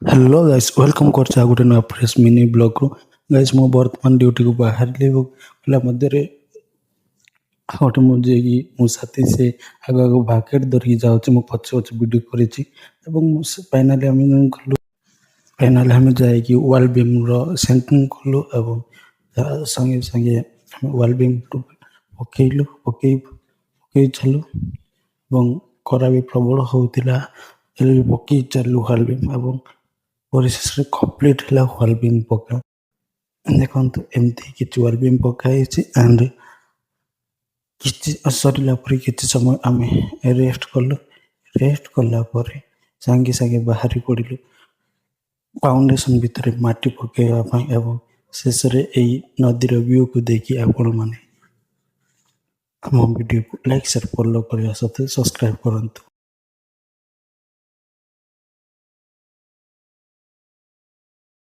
Hello guys welcome କରୁଛି ଆଉ ଗୋଟେ ନୂଆ ଫ୍ରେଶ୍ ମିନି ବ୍ଲଗ୍ରୁ। ଗାଇସ୍ ମୁଁ ବର୍ତ୍ତମାନ ଡ୍ୟୁଟିକୁ ବାହାରିଲି ଏବଂ ପିଲା ମଧ୍ୟରେ ଗୋଟେ ମୁଁ ଯାଇକି ମୋ ସାଥୀ ସେ ଆଗ ଆଗ ବାକେଟ୍ ଧରିକି ଯାଉଛି, ମୁଁ ପଛେ ପଛେ ଭିଡ଼ିଓ କରିଛି ଏବଂ ଫାଇନାଲି ଆମେ ଗଲୁ। ଫାଇନାଲି ଆମେ ଯାଇକି ୱାଲ୍ ବିମ୍ର ସେଣ୍ଟିଂ କଲୁ ଏବଂ ତା ସଙ୍ଗେ ସଙ୍ଗେ ଆମେ ୱାଲ୍ ବିମ୍ ପକେଇ ଚାଲୁ ଏବଂ ଖରା ବି ପ୍ରବଳ ହେଉଥିଲା, ହେଲେ ବି ପକେଇ ଚାଲୁ ୱାଲ୍ ବିମ୍ ଏବଂ ପରିଶେଷରେ କମ୍ପ୍ଲିଟ୍ ହେଲା ୱାଲ୍ ବିମ୍ ପକା। ଦେଖନ୍ତୁ ଏମିତି କିଛି ୱାଲ୍ ବିମ୍ ପକା ହେଇଛି ଆଣ୍ଡ କିଛି ସରିଲା ପରେ କିଛି ସମୟ ଆମେ ରେଷ୍ଟ କଲୁ। ରେଷ୍ଟ କଲା ପରେ ସାଙ୍ଗେ ସାଙ୍ଗେ ବାହାରି ପଡ଼ିଲୁ ଫାଉଣ୍ଡେସନ୍ ଭିତରେ ମାଟି ପକାଇବା ପାଇଁ ଏବଂ ଶେଷରେ ଏହି ନଦୀର ଭ୍ୟୁକୁ ଦେଖି ଆପଣମାନେ ଆମ ଭିଡ଼ିଓକୁ ଲାଇକ୍ ସେୟାର ଫଲୋ କରିବା ସହିତ ସବସ୍କ୍ରାଇବ୍ କରନ୍ତୁ।